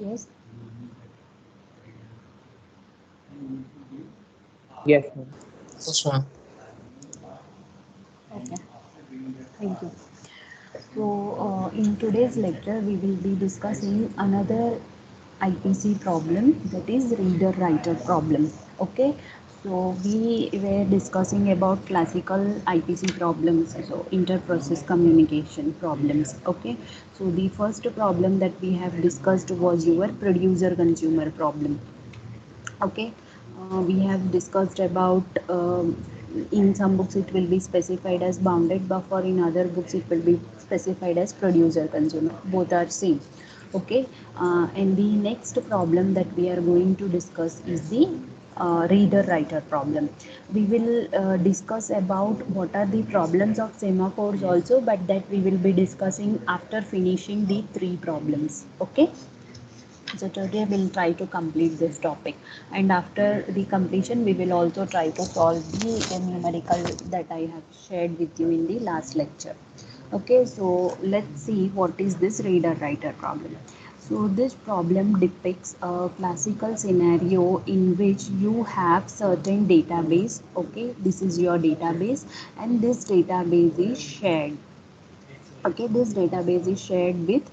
Yes. Yes, ma'am. Yes, ma'am. Okay. Thank you. So, in today's lecture, we will be discussing another IPC problem, that is reader writer problem. Okay. So we were discussing about classical IPC problems, so inter-process communication problems. Okay. So the first problem that we have discussed was your producer-consumer problem. Okay. We have discussed about in some books it will be specified as bounded buffer, in other books it will be specified as producer consumer, both are same. Okay. And the next problem that we are going to discuss is the reader writer problem. We will discuss about what are the problems of semaphores also, but that we will be discussing after finishing the three problems. Okay. So today we'll try to complete this topic, and after the completion we will also try to solve the numerical that I have shared with you in the last lecture. Okay, so let's see what is this reader writer problem. So this problem depicts a classical scenario in which you have certain database. Okay, this is your database, and this database is shared. Okay, this database is shared with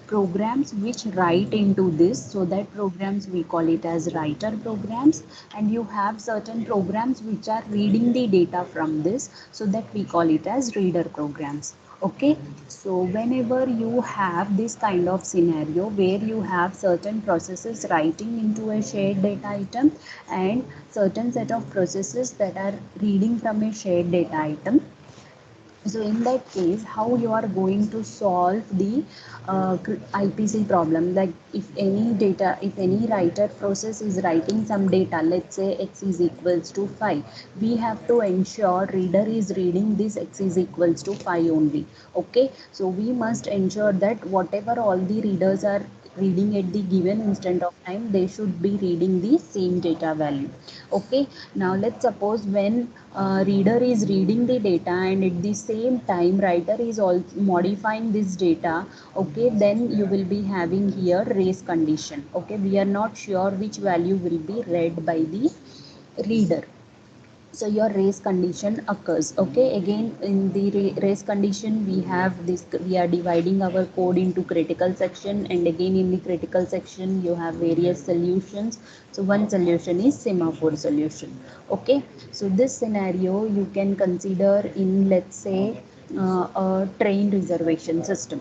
programs which write into this, so that programs we call it as writer programs, and you have certain programs which are reading the data from this, so that we call it as reader programs. Okay, so whenever you have this kind of scenario where you have certain processes writing into a shared data item and certain set of processes that are reading from a shared data item, so in that case, how you are going to solve the IPC problem? Like if any data, if any writer process is writing some data, let's say x is equals to 5, we have to ensure reader is reading this x is equals to 5 only. Okay, so we must ensure that whatever all the readers are reading at the given instant of time, they should be reading the same data value. Okay, now let's suppose when reader is reading the data and at the same time writer is also modifying this data. Okay, then you will be having here race condition. Okay, we are not sure which value will be read by the reader, so your race condition occurs. Okay, again in the race condition we have this, we are dividing our code into critical section, and again in the critical section you have various solutions. So one solution is semaphore solution. Okay, so this scenario you can consider in, let's say, a train reservation system.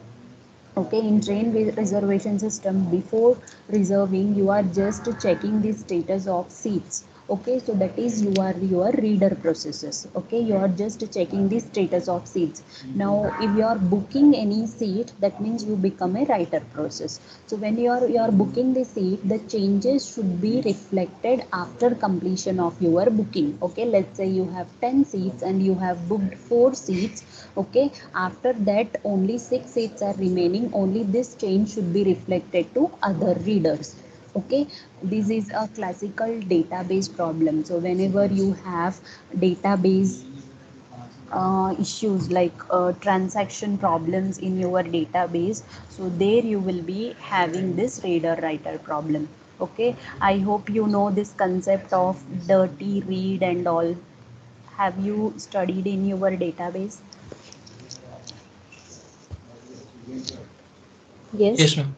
Okay, in train reservation system, before reserving you are just checking the status of seats. Okay, so that is your reader processes. Okay, you are just checking the status of seats. Now if you are booking any seat, that means you become a writer process. So when you are booking the seat, the changes should be reflected after completion of your booking. Okay, let's say you have 10 seats and you have booked 4 seats. Okay, after that only 6 seats are remaining, only this change should be reflected to other readers. Okay, this is a classical database problem. So whenever you have database issues like transaction problems in your database, so there you will be having this reader writer problem. Okay, I hope you know this concept of dirty read and all. Have you studied in your database? Yes. Yes, ma'am.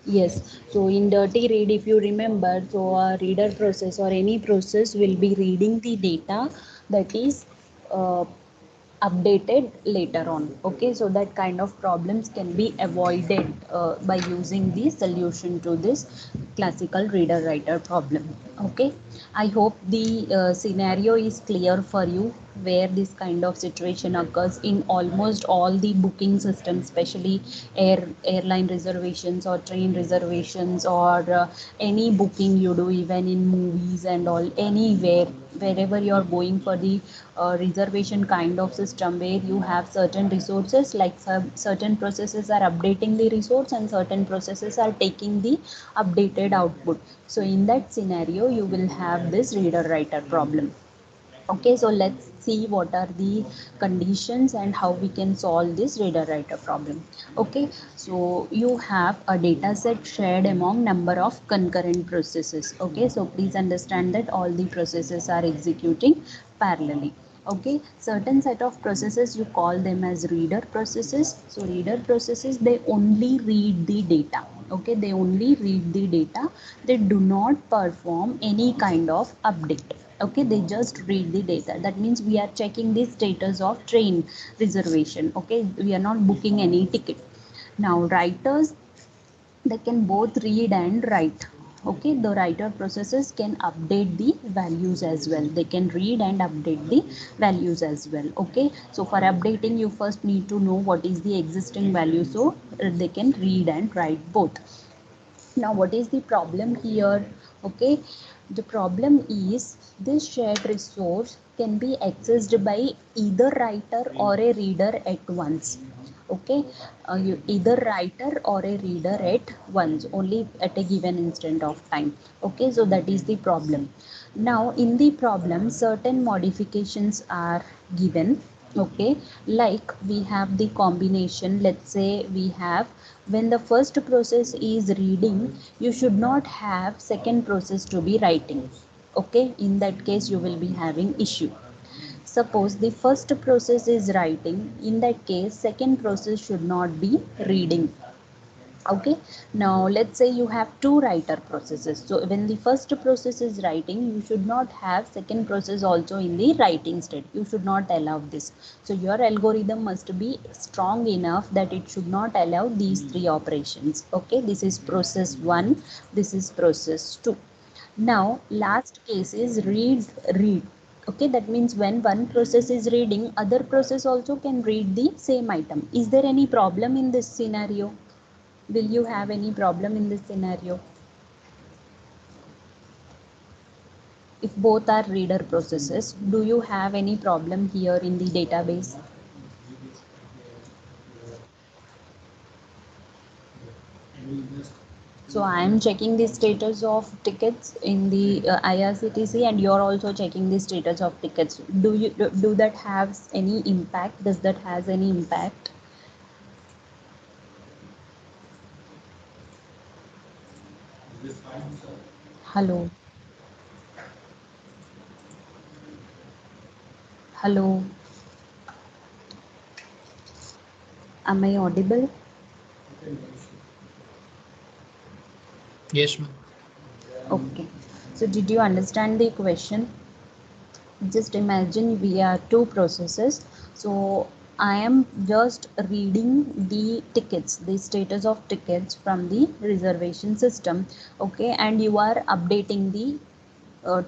Yes, so in dirty read, if you remember, so a reader process or any process will be reading the data that is uh, updated later on. Okay, so that kind of problems can be avoided by using the solution to this classical reader writer problem. Okay, I hope the scenario is clear for you, where this kind of situation occurs in almost all the booking systems, especially airline reservations or train reservations, or any booking you do, even in movies and all, anywhere, wherever you are going for the reservation kind of system, where you have certain resources, like certain processes are updating the resource and certain processes are taking the updated output. So in that scenario you will have this reader writer problem. Okay, so let's see what are the conditions and how we can solve this reader writer problem. Okay, so you have a data set shared among number of concurrent processes. Okay, so please understand that all the processes are executing parallelly. Okay, certain set of processes you call them as reader processes. So reader processes, they only read the data. Okay, they only read the data, they do not perform any kind of update. Okay, they just read the data. That means we are checking the status of train reservation. Okay, we are not booking any ticket. Now writers, they can both read and write. Okay, the writer processes can update the values as well, they can read and update the values as well. Okay, so for updating you first need to know what is the existing value, so they can read and write both. Now what is the problem here? Okay, the problem is this shared resource can be accessed by either writer or a reader at once. Okay, you either writer or a reader at once, only at a given instant of time. Okay, so that is the problem. Now in the problem certain modifications are given. Okay, like we have the combination, let's say we have, when the first process is reading, you should not have second process to be writing. Okay, in that case you will be having issue. Suppose the first process is writing, in that case second process should not be reading. Okay, now let's say you have two writer processes, so when the first process is writing, you should not have second process also in the writing state, you should not allow this. So your algorithm must be strong enough that it should not allow these three operations. Okay, this is process 1, this is process 2. Now last case is read. Okay, that means when one process is reading, other process also can read the same item. Is there any problem in this scenario? Will you have any problem in this scenario? If both are reader processes, do you have any problem here in the database? So I am checking the status of tickets in the IRCTC, and you're also checking the status of tickets. Do that have any impact? Does that has any impact? Hello, hello. Am I audible? Yes, ma'am. Okay. So did you understand the question? Just imagine we are two processes. So I am just reading the tickets, the status of tickets from the reservation system. Okay, and you are updating the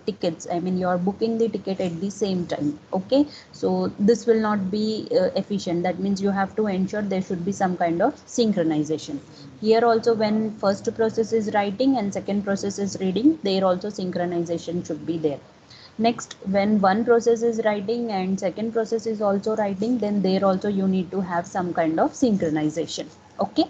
tickets, I mean you are booking the ticket at the same time. Okay, so this will not be efficient. That means you have to ensure there should be some kind of synchronization. Here also when first process is writing and second process is reading, there also synchronization should be there. Next, when one process is writing and second process is also writing, then there also you need to have some kind of synchronization. Okay,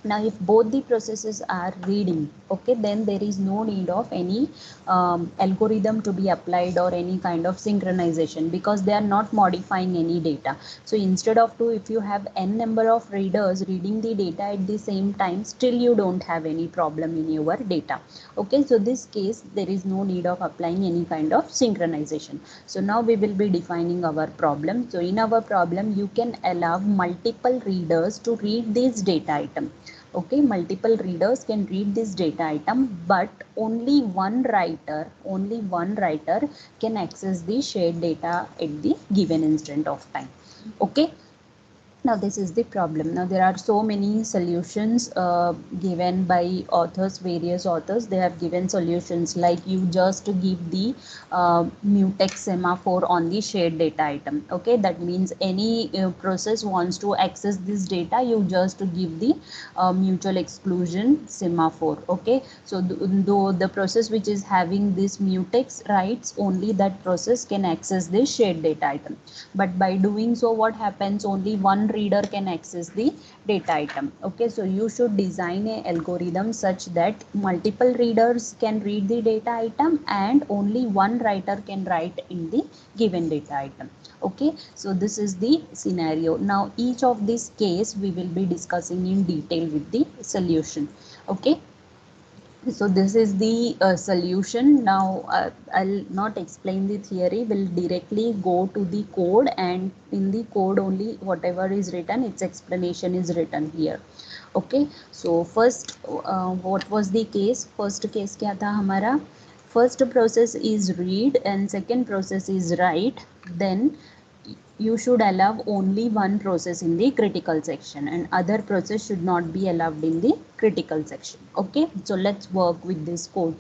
now if both the processes are reading, okay, then there is no need of any algorithm to be applied or any kind of synchronization, because they are not modifying any data. So instead of two, if you have n number of readers reading the data at the same time, still you don't have any problem in your data. Okay, so this case there is no need of applying any kind of synchronization. So now we will be defining our problem. So in our problem you can allow multiple readers to read this data item. Okay, multiple readers can read this data item, but only one writer can access the shared data at the given instant of time. Okay, now this is the problem. Now there are so many solutions given by authors, various authors. They have given solutions like you just give the mutex semaphore on the shared data item. Okay, that means any process wants to access this data, you just give the mutual exclusion semaphore. Okay, so though the process which is having this mutex rights, only that process can access this shared data item. But by doing so, what happens? Only one reader can access the data item. Okay, so you should design a algorithm such that multiple readers can read the data item and only one writer can write in the given data item. Okay, so this is the scenario. Now each of this case we will be discussing in detail with the solution. Okay, so this is the solution. Now I'll not explain the theory, will directly go to the code, and in the code only whatever is written, its explanation is written here. Okay, so first what was the case? First case क्या था हमारा? First process is read and second process is write. Then you should allow only one process in the critical section and other process should not be allowed in the critical section. Okay, so let's work with this code.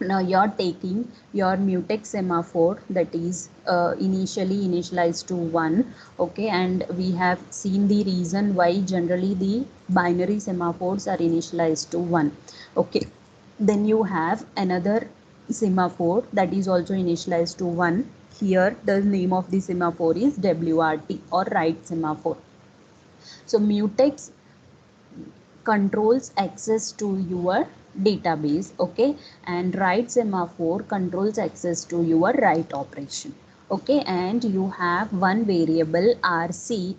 Now you're taking your mutex semaphore that is initially initialized to 1. Okay, and we have seen the reason why generally the binary semaphores are initialized to 1. Okay, then you have another semaphore that is also initialized to 1. Here the name of the semaphore is WRT or write semaphore. So mutex controls access to your database, okay, and write semaphore controls access to your write operation. Okay, and you have one variable rc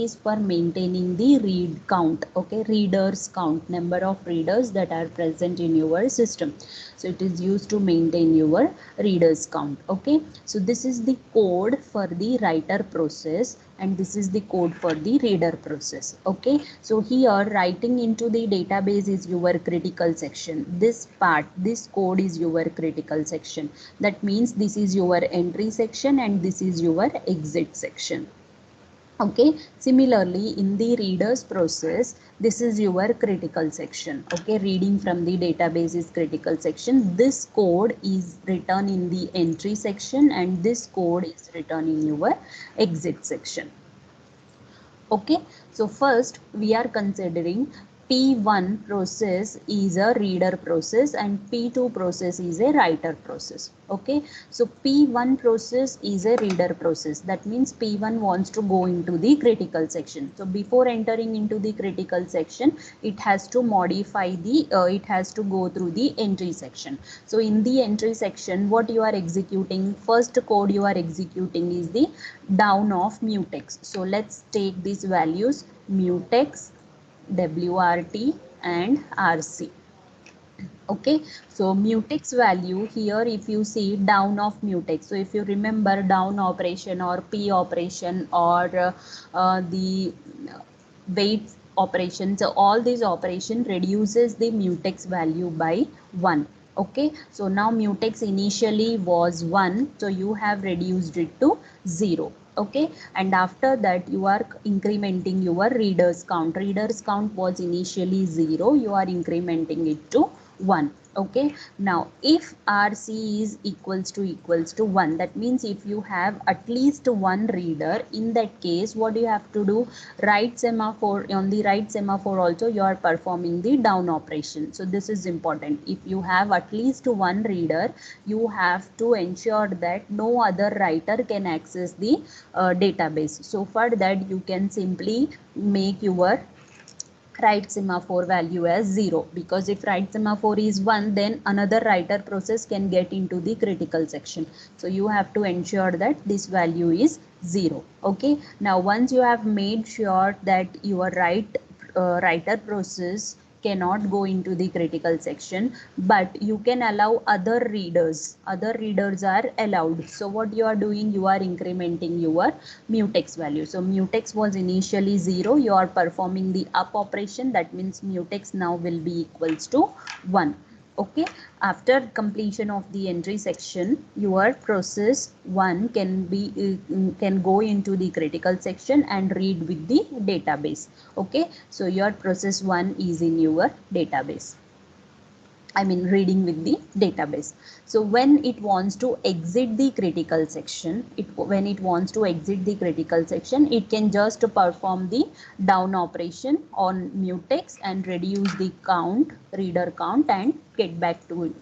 is for maintaining the read count. Okay, readers count, number of readers that are present in your system. So it is used to maintain your readers count. Okay, so this is the code for the writer process and this is the code for the reader process. Okay, so here writing into the database is your critical section. This part, this code is your critical section. That means this is your entry section and this is your exit section. Okay, similarly in the readers process, this is your critical section. Okay, reading from the database is critical section. This code is written in the entry section and this code is written in your exit section. Okay, so first we are considering P1 process is a reader process and P2 process is a writer process. Okay, so P1 process is a reader process. That means P1 wants to go into the critical section. So before entering into the critical section, it has to modify the, it has to go through the entry section. So in the entry section, what you are executing, first code you are executing is the down of mutex. So let's take these values mutex, WRT and RC. Okay, so mutex value here, if you see down of mutex, so if you remember down operation or P operation or the wait operation, so all these operation reduces the mutex value by 1. Okay, so now mutex initially was 1, so you have reduced it to 0. Okay, and after that you are incrementing your readers count. Readers count was initially 0, you are incrementing it to 1. Okay, now if RC is equals to 1, that means if you have at least one reader, in that case what you have to do, write semaphore, on the write semaphore also you are performing the down operation. So this is important. If you have at least one reader, you have to ensure that no other writer can access the database. So for that you can simply make your write semaphore value as 0, because if write semaphore is 1, then another writer process can get into the critical section. So you have to ensure that this value is 0. Okay, now once you have made sure that your writer process cannot go into the critical section, but you can allow other readers are allowed. So what you are doing, you are incrementing your mutex value. So mutex was initially 0, you are performing the up operation, that means mutex now will be equals to 1. Okay, after completion of the entry section, your process 1 can go into the critical section and read with the database. Okay, so your process 1 is in your database, I mean reading with the database. So when it wants to exit the critical section, when it wants to exit the critical section, it can just perform the down operation on mutex and reduce the count, reader count, and get back to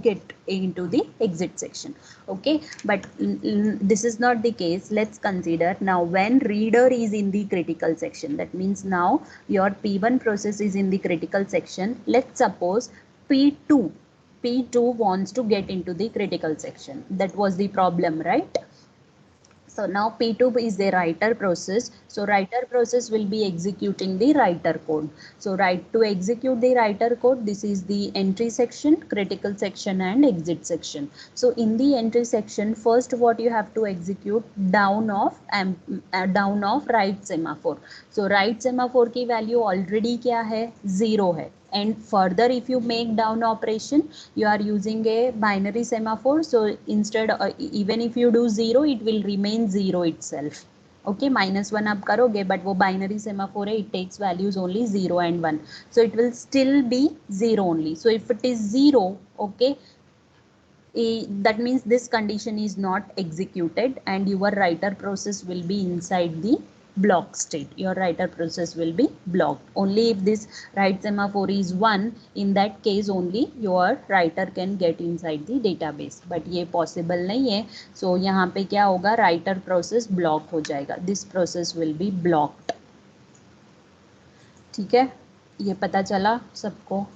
get into the exit section. Okay, but this is not the case. Let's consider now when reader is in the critical section, that means now your P1 process is in the critical section. Let's suppose P2 wants to get into the critical section. That was the problem, right? So now P2 is the writer process. So writer process will be executing the writer code. So to execute the writer code, this is the entry section, critical section and exit section. So in the entry section, first what you have to execute down of right semaphore. So right semaphore की value already क्या है? 0 है. And further if you make down operation, you are using a binary semaphore, so instead even if you do 0, it will remain 0 itself. Okay, -1 आप करोगे but वो binary semaphore है, it takes values only 0 and 1, so it will still be 0 only. So if it is 0, okay, that means this condition is not executed and your writer process will be inside the block state. Your writer process will be blocked. Only if this write semaphore is 1, in that case only your writer can get inside the database, but ये possible नहीं है. So यहाँ पे क्या होगा? writer process block हो जाएगा. This process will be blocked. ठीक है, ये पता चला सबको?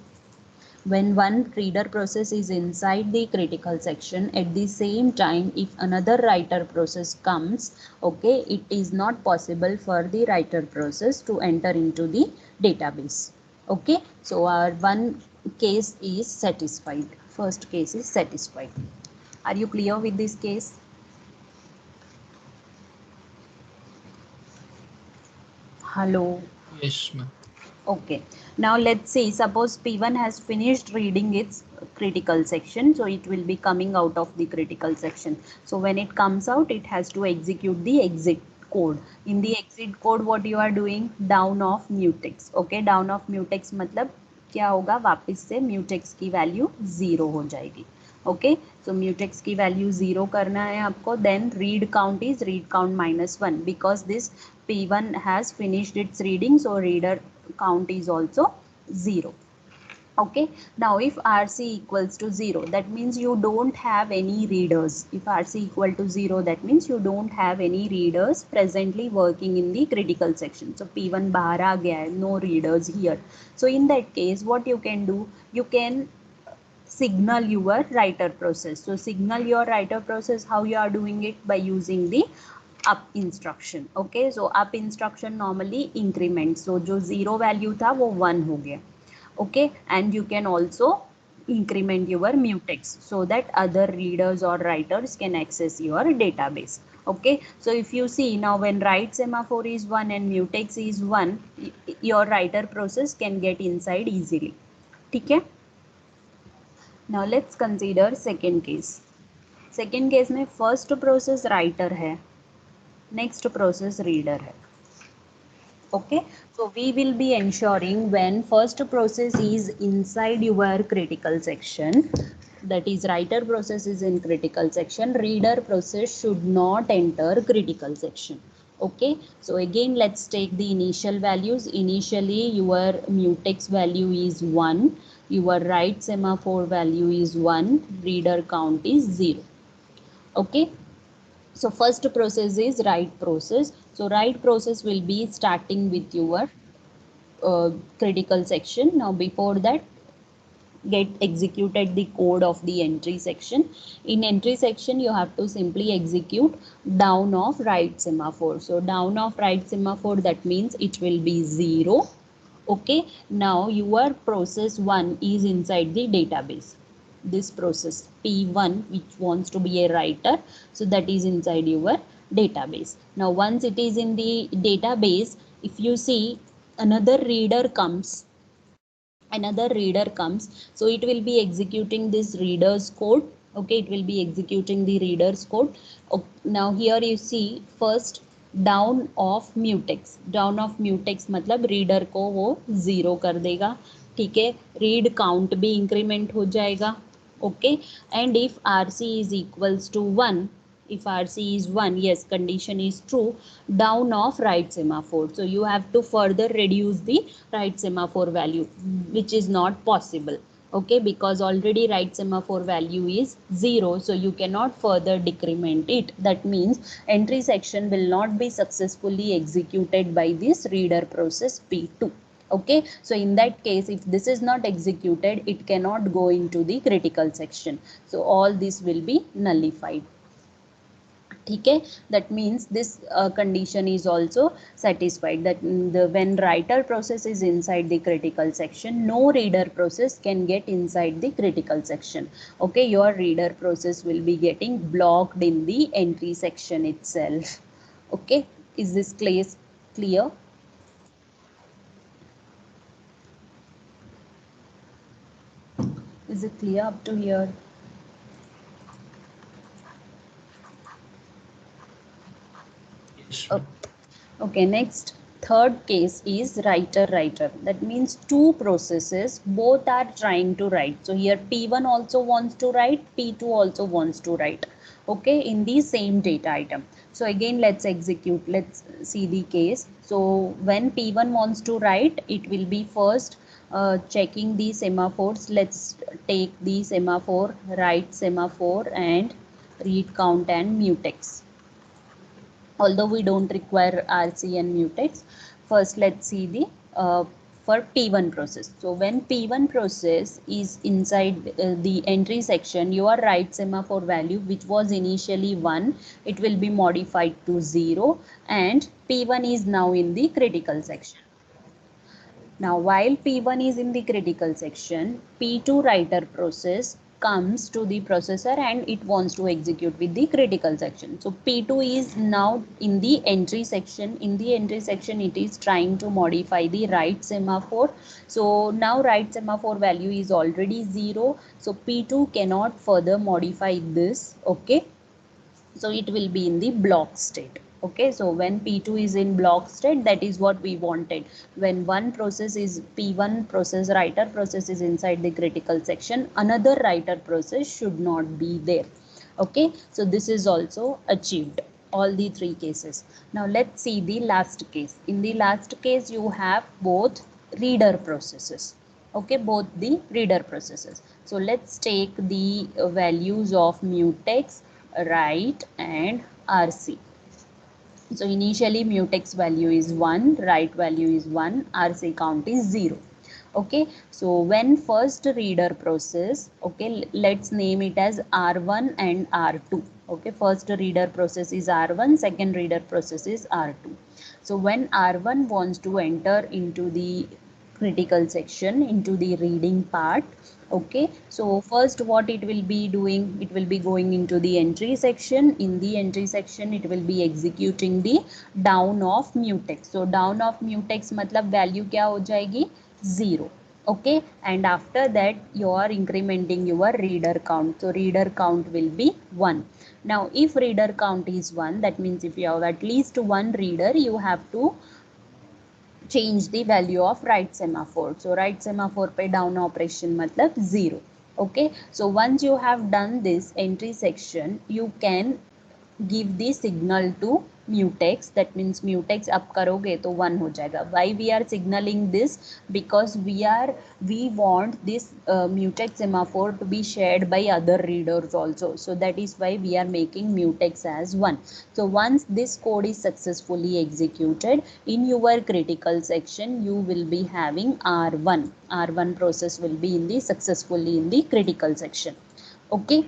When one reader process is inside the critical section, at the same time if another writer process comes, okay, it is not possible for the writer process to enter into the database. Okay, so our one case is satisfied. First case is satisfied. Are you clear with this case? Hello. Yes, ma'am. Okay, now let's see, suppose P1 has finished reading its critical section, so it will be coming out of the critical section. So when it comes out, it has to execute the exit code. In the exit code, what you are doing? Down of mutex. Okay, down of mutex मतलब क्या होगा? वापस से mutex की value 0 हो जाएगी. Okay, so mutex की value 0 करना है आपको. Then read count is read count -1 because this P1 has finished its reading, so reader count is also 0. Okay, now if RC equals to 0, that means you don't have any readers. If RC equal to 0, that means you don't have any readers presently working in the critical section. So P1 बाहर आ गया है, no readers here. So in that case, what you can do? You can signal your writer process. So signal your writer process, how you are doing it? By using the up instruction. Okay, so up instruction normally increment. So जो 0 value था वो 1 हो गया. Okay, and you can also increment your mutex so that other readers or writers can access your database. Okay, so if you see now when write semaphore is 1 and mutex is 1, your writer process can get inside easily. ठीक है? Now let's consider second case. Second case में first process writer है, next process reader है. Okay, so we will be ensuring when first process is inside your critical section, that is writer process is in critical section, reader process should not enter critical section. Okay, so again let's take the initial values. Initially your mutex value is 1, your write semaphore value is 1, reader count is 0. Okay, so first process is write process. So write process will be starting with your critical section. Now before that, get executed the code of the entry section. In entry section you have to simply execute down of write semaphore. So down of write semaphore, that means it will be 0. Okay, now your process 1 is inside the database. This process P1 which wants to be a writer, so that is inside your database. Now once it is in the database, if you see another reader comes, so it will be executing this reader's code. Okay, it will be executing the reader's code. Okay, now here you see first down of mutex. Down of mutex मतलब reader को वो 0 कर देगा. ठीक है, read count भी increment हो जाएगा. Okay, and if RC is equals to 1, if RC is 1, yes, condition is true, down of write semaphore. So you have to further reduce the write semaphore value, which is not possible. okay, because already right semaphore value is 0, so you cannot further decrement it. That means entry section will not be successfully executed by this reader process P2. Okay, so in that case, if this is not executed, it cannot go into the critical section, so all this will be nullified. Okay, that means this condition is also satisfied, that the when writer process is inside the critical section, no reader process can get inside the critical section. Okay, your reader process will be getting blocked in the entry section itself. Okay, is this clear? Is it clear up to here? Yes, Oh, ma'am. okay, next third case is writer. That means two processes both are trying to write. So here P1 also wants to write, P2 also wants to write. Okay, in the same data item. So again, let's execute. Let's see the case. So when P1 wants to write, it will be first checking the semaphores. Let's take the semaphore, write semaphore and read count and mutex. Although we don't require RC and mutex. First, let's see the for P1 process. So when P1 process is inside the entry section, your right semaphore value, which was initially 1, it will be modified to 0, and P1 is now in the critical section. Now, while P1 is in the critical section, P2 writer process comes to the processor and it wants to execute with the critical section. So P2 is now in the entry section. In the entry section, it is trying to modify the right semaphore. So now right semaphore value is already 0. So P2 cannot further modify this. Okay, so it will be in the block state. Okay, so when P2 is in block state, that is what we wanted. When one process is P1 process, writer process is inside the critical section, another writer process should not be there. Okay, so this is also achieved, all the three cases. Now let's see the last case. In the last case, you have both reader processes. Okay, both the reader processes. So let's take the values of mutex, write and RC. So initially mutex value is 1, write value is 1, RC count is 0. Okay, so when first reader process, okay, let's name it as R1 and R2. Okay, first reader process is R1, second reader process is R2. So when R1 wants to enter into the critical section, into the reading part, okay, so first what it will be doing, it will be going into the entry section. In the entry section, it will be executing the down of mutex. So down of mutex matlab value kya ho jayegi, 0. Okay, and after that you are incrementing your reader count. So reader count will be 1. Now if reader count is 1, that means if you have at least one reader, you have to change the value of right semaphore. So right semaphore pe down operation matlab 0. Okay, so once you have done this entry section, you can give the signal to mutex. That means mutex up karoge to 1 ho jayega. Why we are signaling this? Because we want this mutex semaphore to be shared by other readers also. So that is why we are making mutex as 1. So once this code is successfully executed, in your critical section you will be having R1 process will be in the successfully in the critical section. Okay,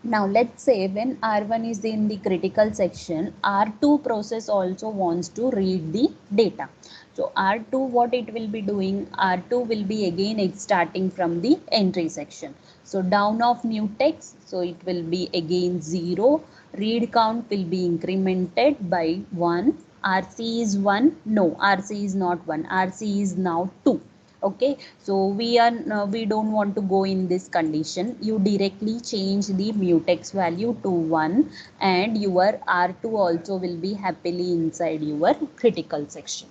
now let's say when R1 is in the critical section, R2 process also wants to read the data. So R2, what it will be doing, R2 will be again starting from the entry section. So down of mutex, so it will be again 0. Read count will be incremented by 1. RC is 1. No, RC is not 1. RC is now 2. Okay, so we don't want to go in this condition. You directly change the mutex value to 1 and your R2 also will be happily inside your critical section.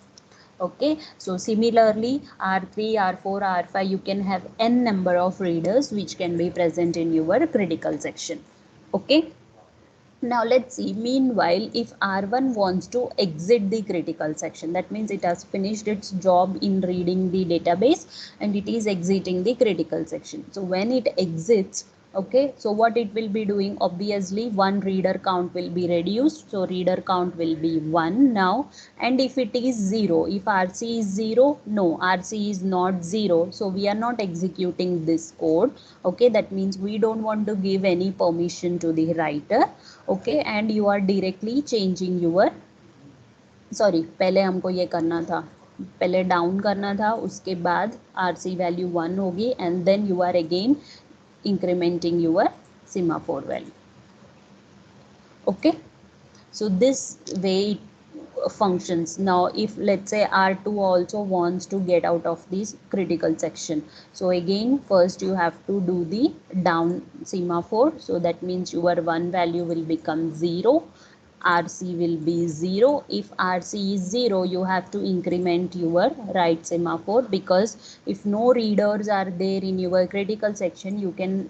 Okay, so similarly R3, R4, R5, you can have n number of readers which can be present in your critical section. Okay, Now let's see, meanwhile, if R1 wants to exit the critical section, that means it has finished its job in reading the database and it is exiting the critical section. So when it exits, okay, so what it will be doing, obviously one reader count will be reduced, so reader count will be 1 now. And if it is 0, if RC is 0, no, RC is not 0, so we are not executing this code. Okay, that means we don't want to give any permission to the writer. Okay, and you are directly changing your, sorry पहले हमको ये करना था, पहले down करना था, उसके बाद RC वैल्यू 1 होगी and then you are again incrementing your semaphore value. Okay, so this way it functions. Now if let's say R2 also wants to get out of this critical section, so again first you have to do the down semaphore, so that means your 1 value will become 0, RC will be 0. If RC is 0, you have to increment your right semaphore, because if no readers are there in your critical section, you can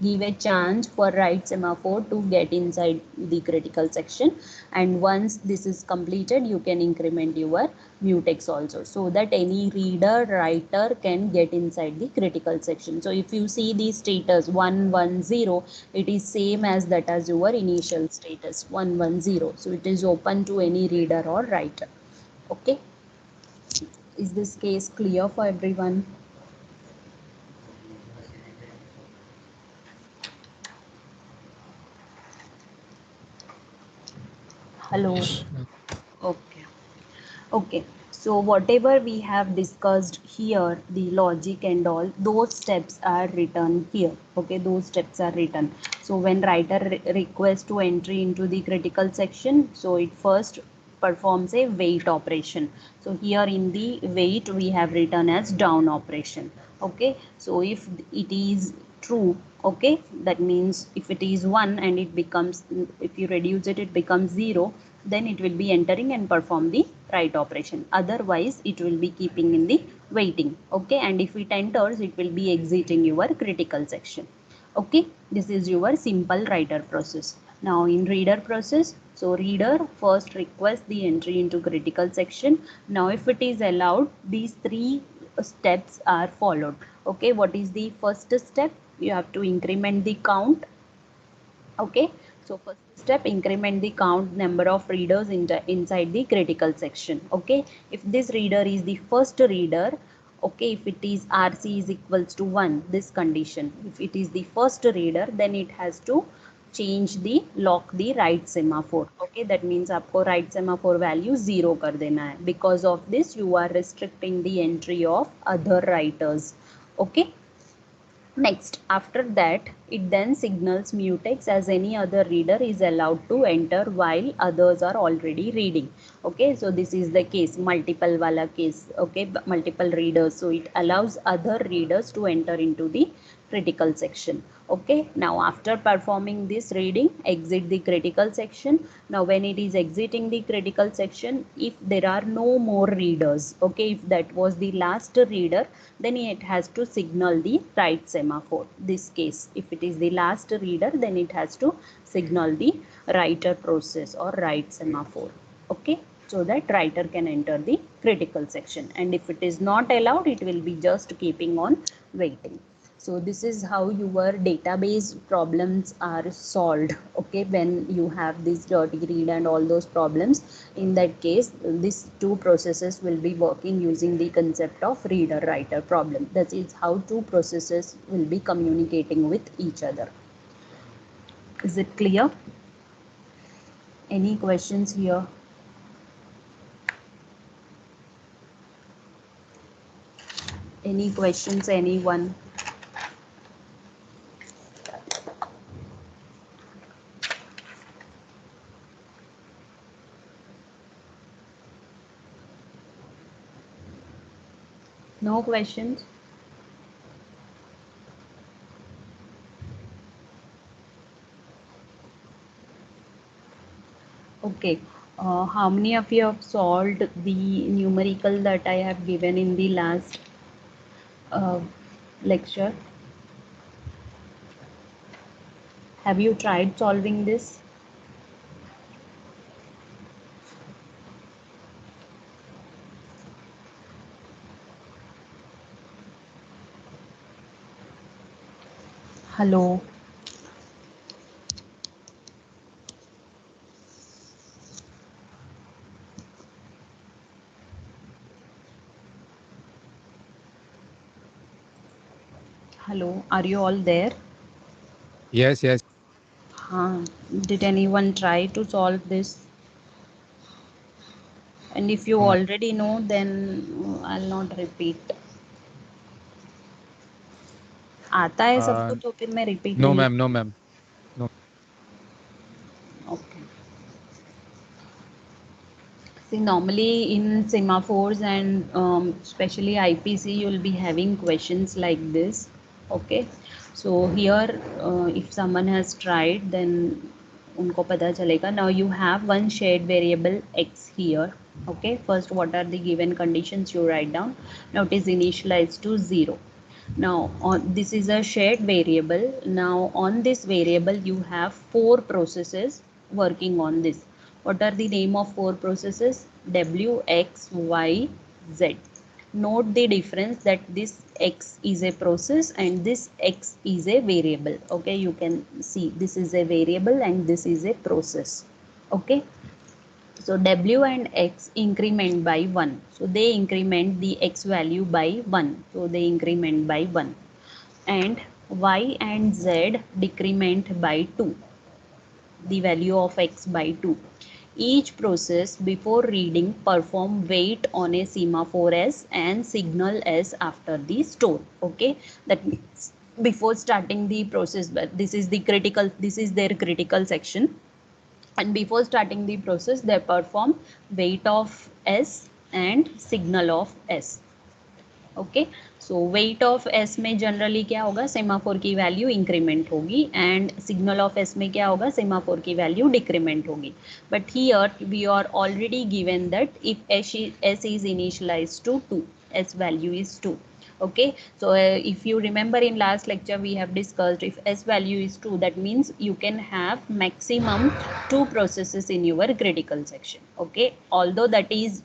give a chance for right semaphore to get inside the critical section. And once this is completed, you can increment your mutex also, so that any reader writer can get inside the critical section. So if you see the status 110, it is same as that as your initial status 110, so it is open to any reader or writer. Okay, is this case clear for everyone? Hello. Yes. Okay. Okay, so whatever we have discussed here, the logic and all, those steps are written here. Okay, those steps are written. So when writer requests to entry into the critical section, so it first performs a wait operation. So here in the wait we have written as down operation. Okay, so if it is true, okay, that means if it is 1 and it becomes, if you reduce it, it becomes 0, then it will be entering and perform the write operation. Otherwise it will be keeping in the waiting. Okay, and if it enters, it will be exiting your critical section. Okay, this is your simple writer process. Now in reader process, so reader first requests the entry into critical section. Now if it is allowed, these three steps are followed. Okay, what is the first step? You have to increment the count. Okay, so first step, increment the count number of readers inside the critical section. Okay, if this reader is the first reader, okay, if it is RC is equals to 1, this condition, if it is the first reader, then it has to change the lock the right semaphore. Okay, that means आपको right semaphore value 0 कर देना है. Because of this you are restricting the entry of other writers. Okay, next, after that, it then signals mutex as any other reader is allowed to enter while others are already reading. Okay, so this is the case, multiple wala case. Okay, multiple readers. So it allows other readers to enter into the critical section. Okay, now after performing this reading, exit the critical section. Now when it is exiting the critical section, if there are no more readers, okay, if that was the last reader, then it has to signal the right semaphore. This case, if it is the last reader, then it has to signal the writer process or right semaphore. Okay, so that writer can enter the critical section, and if it is not allowed, it will be just keeping on waiting. So this is how your database problems are solved. Okay, when you have this dirty read and all those problems, in that case these two processes will be working using the concept of reader writer problem. That is how two processes will be communicating with each other. Is it clear? Any questions here? Any questions, anyone? No questions? Okay. How many of you have solved the numerical that I have given in the last lecture? Have you tried solving this? Hello. Hello. Are you all there? Yes, yes. Did anyone try to solve this? And if you No, ma'am. already know, then I'll not repeat. आता है सबको Uh, तो फिर मैं repeat no, नहीं. ma'am. No, ma'am. No. Okay. See, normally in semaphores and especially IPC, you'll be having questions like this. Okay. So here, if someone has tried, then उनको पता चलेगा. Now you have one shared variable x here. Okay. First, what are the given conditions you write down? Now it is initialized to 0. Now this is a shared variable. Now on this variable you have 4 processes working on this. What are the name of 4 processes? W, X, Y, Z. Note the difference that this X is a process and this X is a variable. Okay, you can see this is a variable and this is a process. Okay. So W and X increment by 1. So they increment the X value by 1. So they increment by 1. And Y and Z decrement by 2. The value of X by 2. Each process before reading perform wait on a semaphore S and signal S after the store. Okay, that means before starting the process, but this is the critical, this is their critical section, and before starting the process they perform wait of S and signal of S. Okay, so wait of S में generally क्या होगा, semaphore की value increment होगी and signal of S में क्या होगा, semaphore की value decrement होगी. But here we are already given that if S is initialise to 2, s value is 2. Okay, so if you remember in last lecture we have discussed, if s value is 2, that means you can have maximum 2 processes in your critical section. Okay, although that is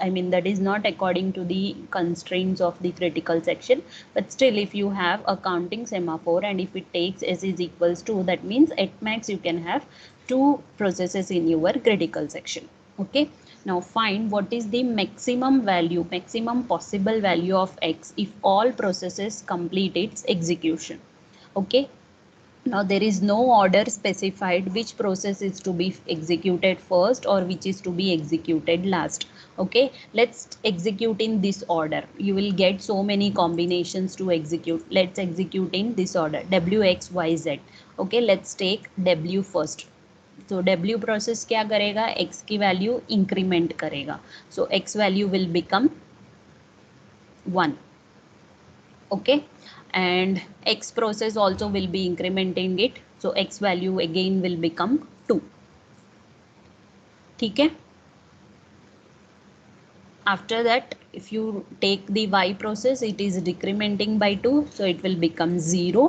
I mean that is not according to the constraints of the critical section, but still if you have a counting semaphore and if it takes s is equals to, that means at max you can have 2 processes in your critical section. Okay, now find what is the maximum value, maximum possible value of x if all processes complete its execution. Okay, now there is no order specified which process is to be executed first or which is to be executed last. Okay, let's execute in this order. You will get so many combinations to execute. Let's execute in this order, W, X, Y, Z. Okay, let's take W first. तो W process क्या करेगा, X की value increment करेगा. सो X value will become 1. Okay, and X process also will be incrementing it, so X value again will become 2. ठीक है. After that, if you take the Y process, it is decrementing by 2, so it will become 0,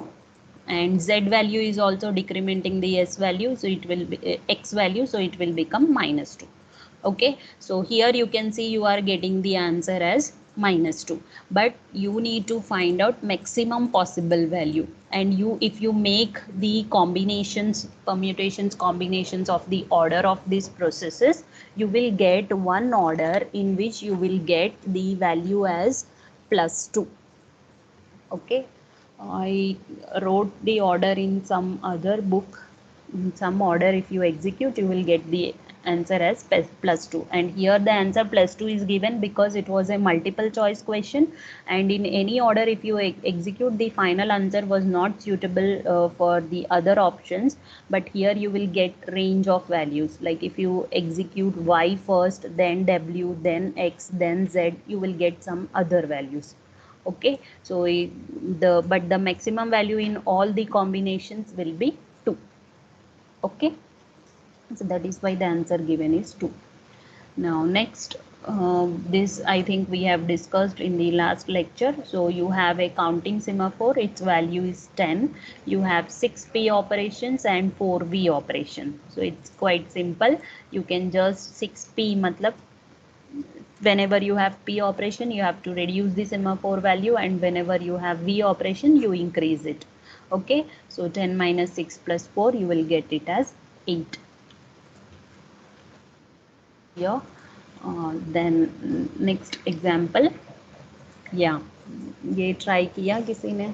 and Z value is also decrementing the S value, so it will be X value, so it will become -2. Okay, so here you can see you are getting the answer as -2, but you need to find out maximum possible value, and you, if you make the combinations, permutations, combinations of the order of these processes, you will get one order in which you will get the value as +2. Okay, I wrote the order in some other book. In some order, if you execute, you will get the answer as +2, and here the answer +2 is given because it was a multiple choice question, and in any order if you execute, the final answer was not suitable for the other options, but here you will get range of values, like if you execute Y first, then W, then X, then Z, you will get some other values. Okay, so the maximum value in all the combinations will be 2. Okay, so that is why the answer given is 2. Now next, this I think we have discussed in the last lecture. So you have a counting semaphore, its value is 10. You have 6 P operations and 4 V operations. So it's quite simple. You can just 6 P matlab whenever you have P operation, you have to reduce the semaphore value, and whenever you have V operation, you increase it. Okay, so 10 minus 6 plus 4, you will get it as 8. Here, then next example. Yeah, ये try किया किसी ने?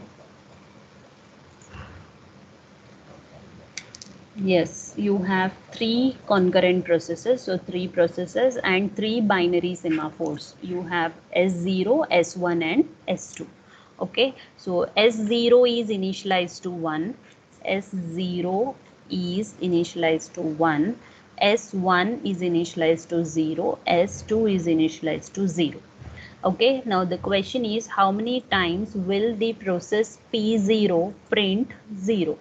Yes, you have 3 concurrent processes, so 3 processes and 3 binary semaphores. You have S0, S1 and S2. Okay, so S0 is initialized to 1, S0 is initialized to 1, S1 is initialized to 0, S2 is initialized to 0. Okay, now the question is how many times will the process P0 print 0?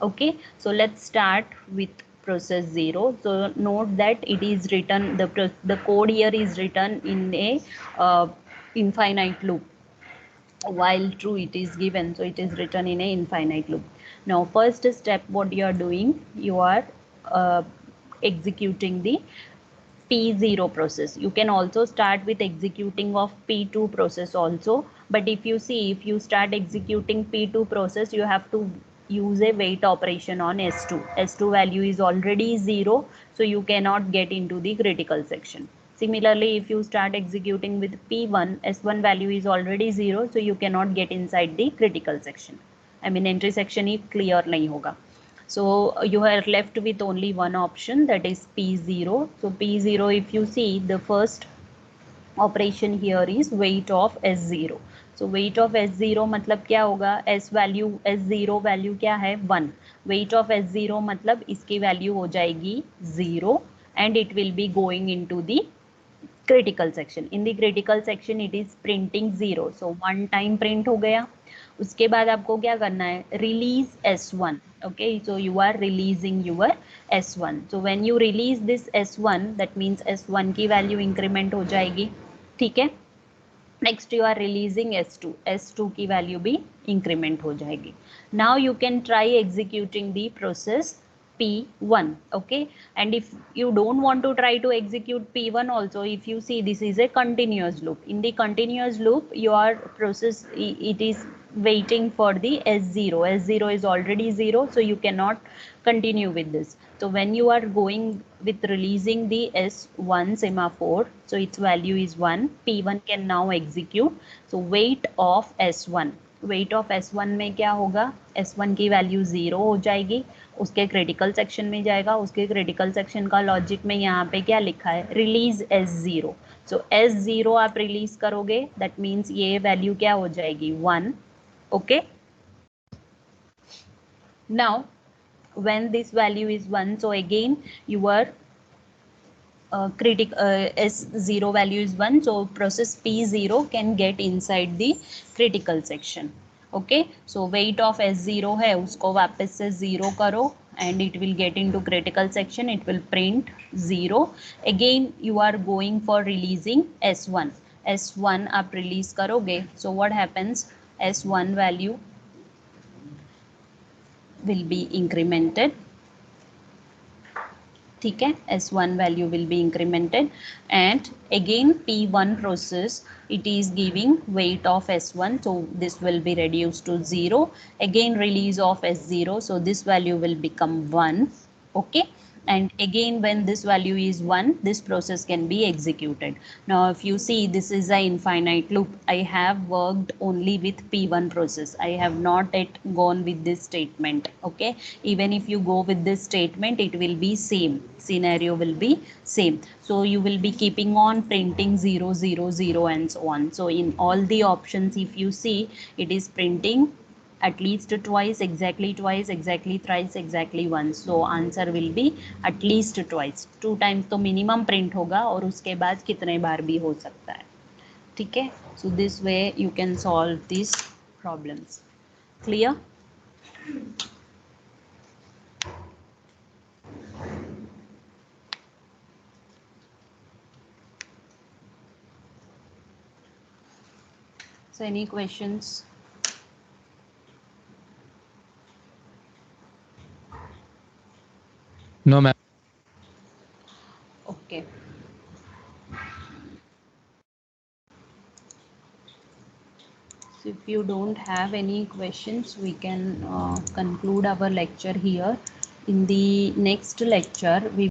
Okay, so let's start with process 0. So note that it is written, the code here is written in a infinite loop, while true it is given, so it is written in a infinite loop. Now first step, what you are doing, you are uh, executing the P0 process. You can also start with executing of P2 process also, but if you see, if you start executing P2 process, you have to use a wait operation on S2. S2 value is already 0, so you cannot get into the critical section. Similarly, if you start executing with P1, S1 value is already 0, so you cannot get inside the critical section. I mean entry section he clear नहीं होगा. So you are left with only one option, that is P0. So P0, if you see, the first operation here is weight of S0. So weight of S0 मतलब क्या होगा, S value, S0 value क्या है 1. Weight of S0 मतलब इसकी value हो जाएगी 0 and it will be going into the critical section. In the critical section it is printing 0. So one time print हो गया. उसके बाद आपको क्या करना है, release S1. Okay, so you are releasing your S1. So when you release this S1, that means S1 की value increment हो जाएगी. ठीक है, next you are releasing S2. S2 की वैल्यू भी इंक्रीमेंट हो जाएगी. Now you can try executing the process P1. Okay, and if you don't want to try to execute P1 also, if you see, this is a continuous loop. In the continuous loop, your process, it is waiting for the S0. S0 is already 0, so you cannot continue with this. So when you are going with releasing the S1 semaphore, so its value is 1, P1 can now execute. So wait of S1, weight of S1 में क्या होगा, S1 की value 0 हो जाएगी, उसके critical section में जाएगा. उसके क्रिटिकल सेक्शन का लॉजिक में यहाँ पे क्या लिखा है, रिलीज S0. सो S0 आप रिलीज करोगे, दैट मीन्स ये वैल्यू क्या हो जाएगी 1. Okay, now when this value is 1, so again your S0 value is 1, so process P0 can get inside the critical section. Okay, so weight of S0 है, उसको वापस से 0 करो and it will get into critical section, it will print 0. Again you are going for releasing S1. S1 आप release करोगे, so what happens, S1 value will be incremented. ठीक है, S1 value will be incremented and again P1 process, it is giving weight of S1, so this will be reduced to 0. Again release of S0, so this value will become 1. Okay, and again when this value is 1, this process can be executed. Now if you see, this is an infinite loop. I have worked only with P1 process, I have not yet gone with this statement. Okay, even if you go with this statement, it will be same scenario, will be same. So you will be keeping on printing 0 0 0 and so on. So in all the options, if you see, it is printing at least twice, exactly twice, exactly thrice, exactly once. So answer will be at least twice. 2 times तो minimum print होगा और उसके बाद कितने बार भी हो सकता है. ठीक है, so this way you can solve these problems. Clear? So any questions? No, ma'am. Okay. So if you don't have any questions, we can conclude our lecture here. In the next lecture, we